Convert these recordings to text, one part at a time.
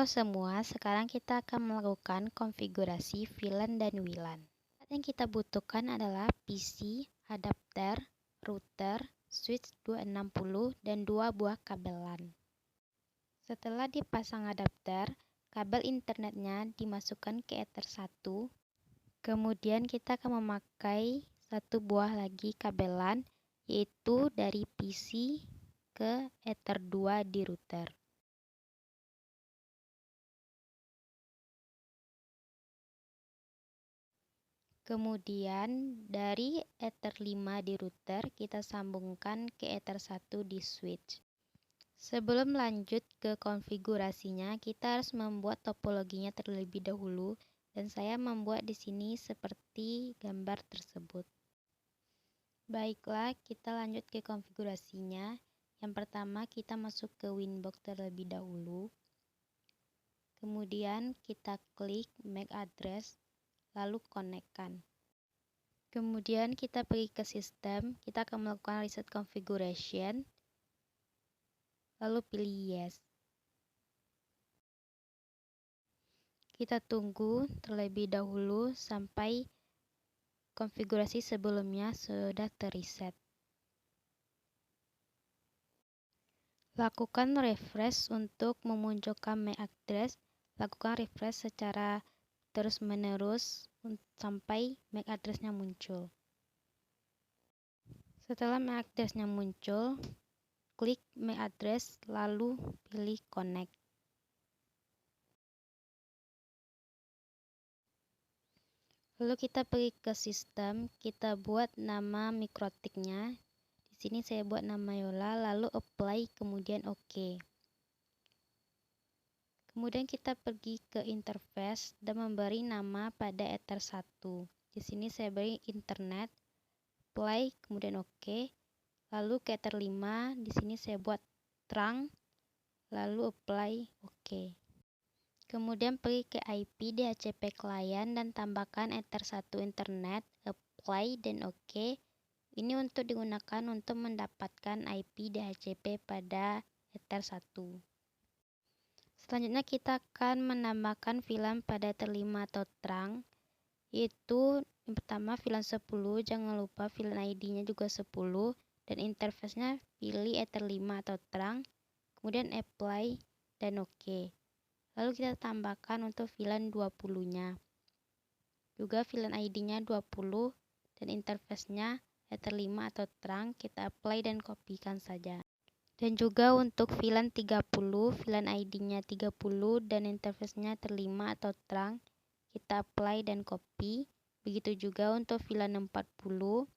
Halo semua, sekarang kita akan melakukan konfigurasi VLAN dan WLAN. Yang kita butuhkan adalah PC, adapter, router, switch 260, dan 2 buah kabel LAN. Setelah dipasang adapter, kabel internetnya dimasukkan ke Ether 1. Kemudian kita akan memakai satu buah lagi kabel LAN, yaitu dari PC ke Ether 2 di router. Kemudian dari Ether 5 di router kita sambungkan ke Ether 1 di switch. Sebelum lanjut ke konfigurasinya, kita harus membuat topologinya terlebih dahulu dan saya membuat di sini seperti gambar tersebut. Baiklah, kita lanjut ke konfigurasinya. Yang pertama kita masuk ke Winbox terlebih dahulu. Kemudian kita klik MAC address lalu konekkan. Kemudian kita pergi ke sistem, kita akan melakukan reset configuration, lalu pilih yes. Kita tunggu terlebih dahulu sampai konfigurasi sebelumnya sudah terreset. Lakukan refresh untuk memunculkan MAC address, lakukan refresh secara terus-menerus sampai MAC address-nya muncul. Setelah MAC address-nya muncul, klik MAC address lalu pilih connect. Lalu kita pergi ke sistem, kita buat nama mikrotiknya. Di sini saya buat nama Yola, lalu apply, kemudian OK. Kemudian kita pergi ke interface dan memberi nama pada Ether 1. Di sini saya beri internet, apply, kemudian OK. Lalu ke Ether 5, di sini saya buat trunk, lalu apply, OK. Kemudian pergi ke IP DHCP client dan tambahkan Ether 1 internet, apply, dan OK. Ini untuk digunakan untuk mendapatkan IP DHCP pada Ether 1. Selanjutnya kita akan menambahkan VLAN pada Ether 5 atau trunk, yaitu yang pertama VLAN 10, jangan lupa VLAN ID-nya juga 10, dan interface-nya pilih Ether 5 atau trunk, kemudian apply dan OK. Lalu kita tambahkan untuk VLAN 20-nya. Juga VLAN ID-nya 20 dan interface-nya Ether 5 atau trunk, kita apply dan kopikan saja. Dan juga untuk VLAN 30, VLAN ID-nya 30 dan interface-nya Ether 5 atau trunk, kita apply dan copy. Begitu juga untuk VLAN 40,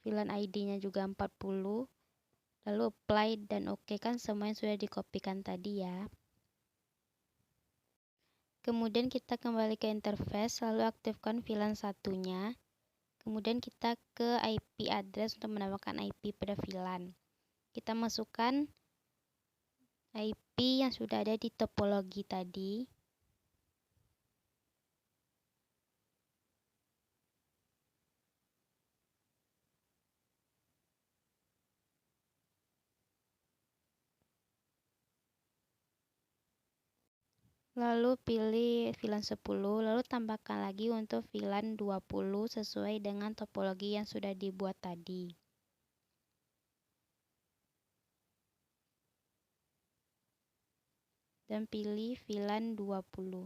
VLAN ID-nya juga 40, lalu apply dan OK, kan semua yang sudah dikopikan tadi ya. Kemudian kita kembali ke interface, lalu aktifkan VLAN satunya. Kemudian kita ke IP address untuk menambahkan IP pada VLAN. Kita masukkan IP yang sudah ada di topologi tadi. Lalu pilih VLAN 10, lalu tambahkan lagi untuk VLAN 20 sesuai dengan topologi yang sudah dibuat tadi. Dan pilih VLAN 20,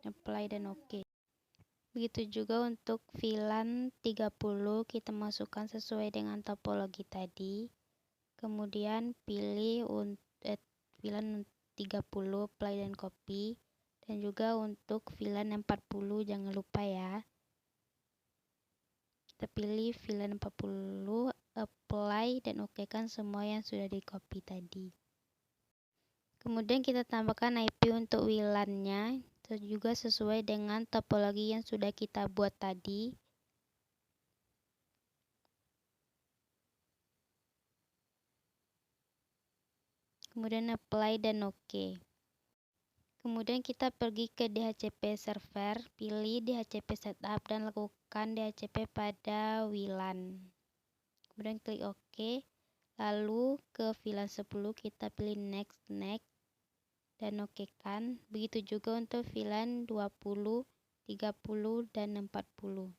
apply dan OK. Begitu juga untuk VLAN 30, kita masukkan sesuai dengan topologi tadi. Kemudian pilih VLAN 30, apply dan copy. Dan juga untuk VLAN 40, jangan lupa ya. Kita pilih VLAN 40, apply dan OK, kan semua yang sudah di copy tadi. Kemudian kita tambahkan IP untuk WLAN-nya juga sesuai dengan topologi yang sudah kita buat tadi. Kemudian apply dan OK. Kemudian kita pergi ke DHCP server, pilih DHCP setup dan lakukan DHCP pada WLAN. Kemudian klik OK. Lalu ke VLAN 10 kita pilih next. dan okekan. Begitu juga untuk VLAN 20, 30, dan 40.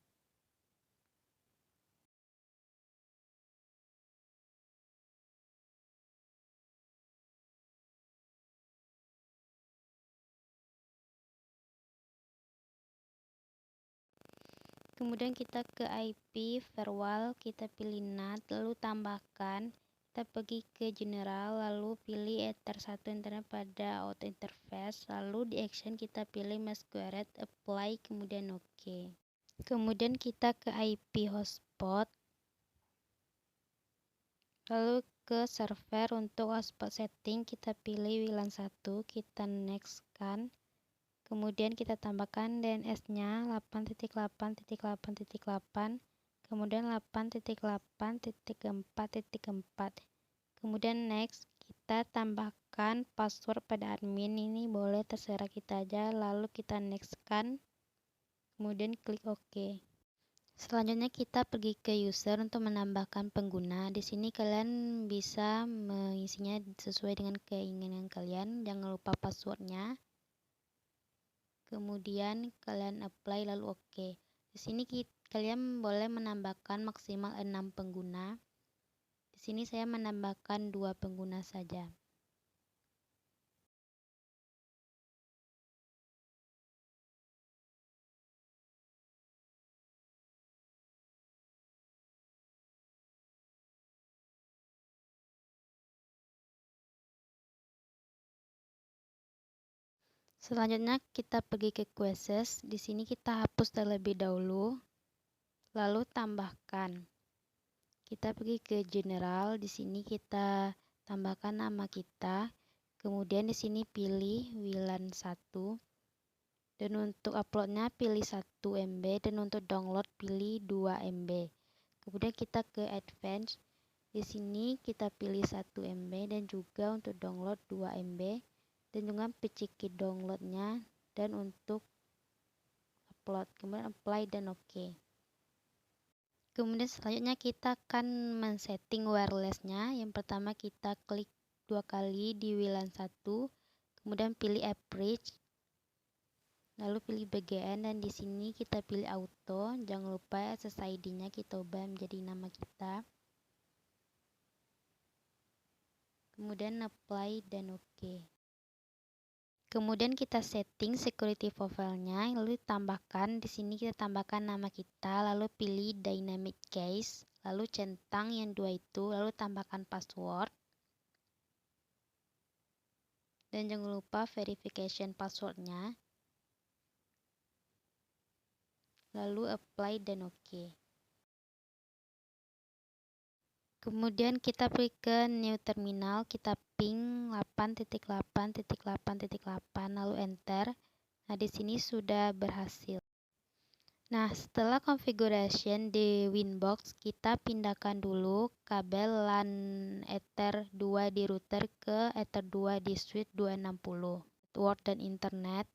Kemudian kita ke IP firewall, kita pilih NAT, lalu tambahkan, kita pergi ke general, lalu pilih Ether 1 internet pada auto interface, lalu di action kita pilih masquerade, apply, kemudian OK. Kemudian kita ke IP hotspot, lalu ke server. Untuk hotspot setting kita pilih WLAN 1, kita next kan. Kemudian kita tambahkan DNS-nya 8.8.8.8, kemudian 8.8.4.4. Kemudian next, kita tambahkan password pada admin. Ini boleh terserah kita aja, lalu kita next kan. Kemudian klik OK. Selanjutnya kita pergi ke user untuk menambahkan pengguna. Di sini kalian bisa mengisinya sesuai dengan keinginan kalian. Jangan lupa passwordnya. Kemudian kalian apply lalu OK. Di sini kalian boleh menambahkan maksimal 6 pengguna. Di sini saya menambahkan 2 pengguna saja. Selanjutnya kita pergi ke quizzes. Di sini kita hapus terlebih dahulu, lalu tambahkan. Kita pergi ke general. Di sini kita tambahkan nama kita. Kemudian di sini pilih WLAN 1. Dan untuk uploadnya pilih 1 MB dan untuk download pilih 2 MB. Kemudian kita ke advance. Di sini kita pilih 1 MB dan juga untuk download 2 MB. Dan juga peciki downloadnya dan untuk upload, kemudian apply dan OK. Kemudian selanjutnya kita akan men-setting wirelessnya. Yang pertama kita klik 2 kali di WLAN 1, kemudian pilih average, lalu pilih BGN dan di sini kita pilih auto. Jangan lupa SSID-nya kita ubah menjadi nama kita. Kemudian apply dan OK. Kemudian kita setting security profile-nya, lalu tambahkan di sini kita tambahkan nama kita, lalu pilih dynamic case, lalu centang yang 2 itu, lalu tambahkan password. Dan jangan lupa verification password-nya. Lalu apply dan OK. Kemudian kita pergi ke new terminal, kita ping 8.8.8.8 lalu enter. Nah, di sini sudah berhasil. Nah, setelah configuration di Winbox, kita pindahkan dulu kabel LAN Ether 2 di router ke Ether 2 di switch 260. Network dan internet.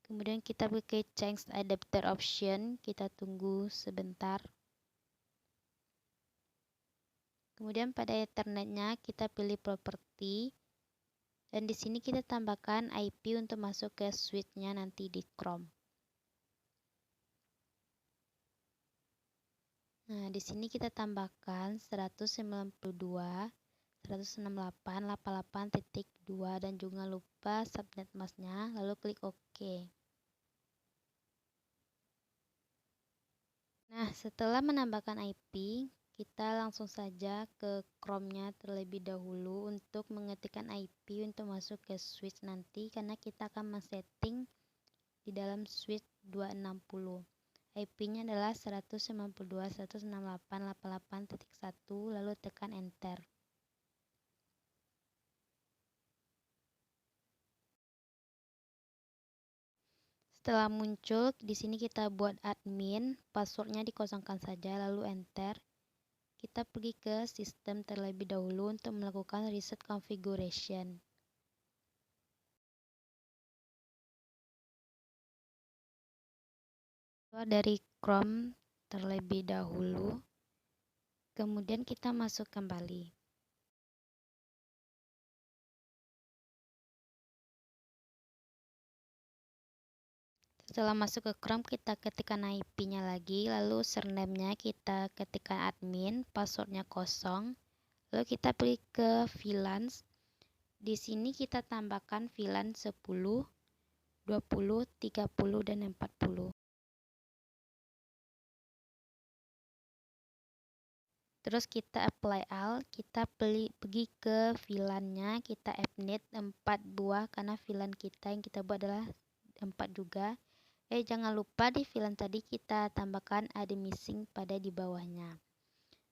Kemudian kita pakai change adapter option, kita tunggu sebentar. Kemudian pada ethernetnya kita pilih property dan di sini kita tambahkan IP untuk masuk ke switch-nya nanti di Chrome. Nah, di sini kita tambahkan 192.168.88.2 dan juga lupa subnet mask-nya, lalu klik OK. Nah, setelah menambahkan IP, kita langsung saja ke Chrome-nya terlebih dahulu untuk mengetikkan IP untuk masuk ke switch nanti karena kita akan men-setting di dalam switch 260. IP-nya adalah 192.168.88.1 lalu tekan enter. Setelah muncul, di sini kita buat admin, passwordnya dikosongkan saja, lalu enter. Kita pergi ke sistem terlebih dahulu untuk melakukan reset configuration. Keluar dari Chrome, terlebih dahulu. Kemudian kita masuk kembali. Setelah masuk ke Chrome, kita ketikkan IP-nya lagi, lalu username-nya kita ketikkan admin, passwordnya kosong. Lalu kita pergi ke VLAN. Di sini kita tambahkan VLAN 10, 20, 30, dan 40. Terus kita apply all, kita pergi ke VLAN-nya, kita appnet 4 buah karena VLAN kita yang kita buat adalah 4 juga. Jangan lupa di VLAN tadi kita tambahkan admissing pada di bawahnya.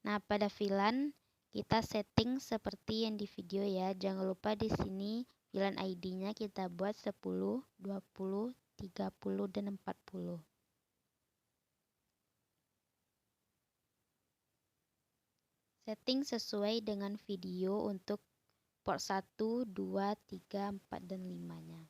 Nah, pada VLAN kita setting seperti yang di video ya. Jangan lupa di sini VLAN ID-nya kita buat 10, 20, 30, dan 40. Setting sesuai dengan video untuk port 1, 2, 3, 4, dan 5-nya.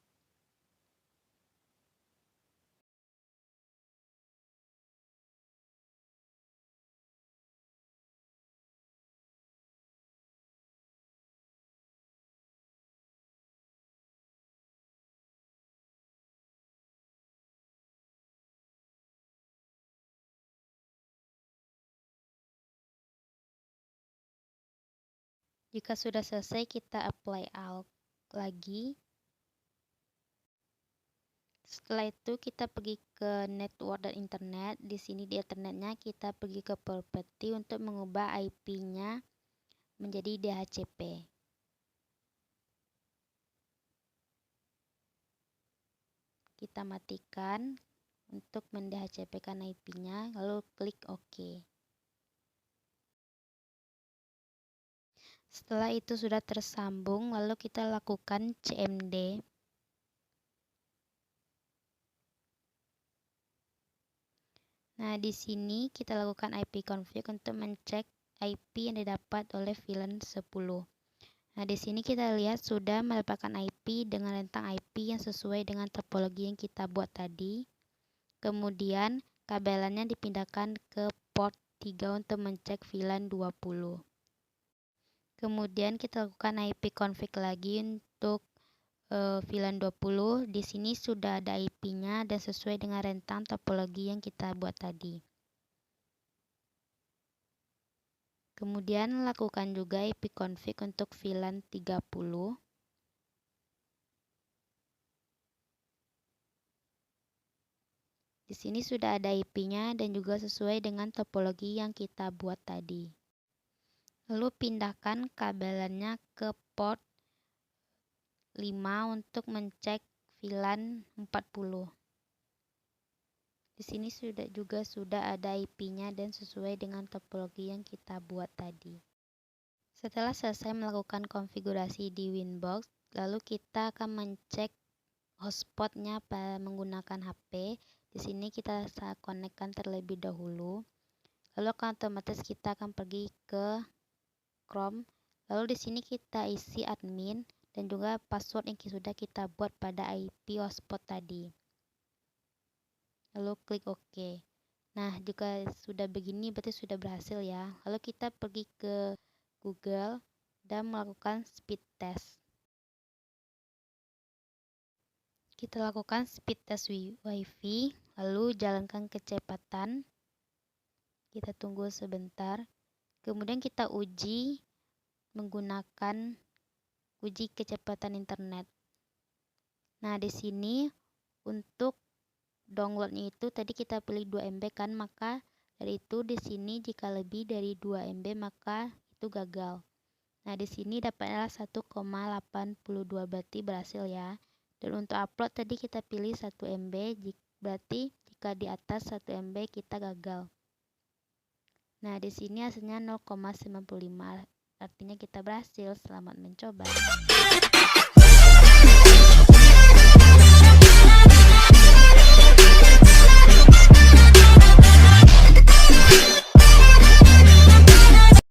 Jika sudah selesai, kita apply all lagi. Setelah itu kita pergi ke network dan internet. Di sini di internetnya kita pergi ke property untuk mengubah IP-nya menjadi DHCP. Kita matikan untuk mendhcp-kan IP-nya, lalu klik OK. Setelah itu sudah tersambung, lalu kita lakukan CMD. Nah, di sini kita lakukan IP config untuk mencek IP yang didapat oleh VLAN 10. Nah, di sini kita lihat sudah mendapatkan IP dengan rentang IP yang sesuai dengan topologi yang kita buat tadi. Kemudian, kabelannya dipindahkan ke port 3 untuk mencek VLAN 20. Kemudian kita lakukan IP config lagi untuk VLAN 20. Di sini sudah ada IP-nya dan sesuai dengan rentang topologi yang kita buat tadi. Kemudian lakukan juga IP config untuk VLAN 30. Di sini sudah ada IP-nya dan juga sesuai dengan topologi yang kita buat tadi. Lalu pindahkan kabelannya ke port 5 untuk mencek VLAN 40. Di sini sudah ada IP-nya dan sesuai dengan topologi yang kita buat tadi. Setelah selesai melakukan konfigurasi di Winbox, lalu kita akan mencek hotspotnya menggunakan HP. Di sini kita konekkan terlebih dahulu. Lalu otomatis kita akan pergi ke Chrome. Lalu di sini kita isi admin dan juga password yang sudah kita buat pada IP hotspot tadi. Lalu klik OK. Nah, jika sudah begini berarti sudah berhasil ya. Lalu kita pergi ke Google dan melakukan speed test. Kita lakukan speed test WiFi, lalu jalankan kecepatan. Kita tunggu sebentar. Kemudian kita uji menggunakan uji kecepatan internet. Nah, di sini untuk downloadnya itu tadi kita pilih 2 MB kan, maka dari itu di sini jika lebih dari 2 MB maka itu gagal. Nah, di sini dapatnya 1,82 berarti berhasil ya. Dan untuk upload tadi kita pilih 1 MB, berarti jika di atas 1 MB kita gagal. Nah, di sini hasilnya 0,95, artinya kita berhasil. Selamat mencoba.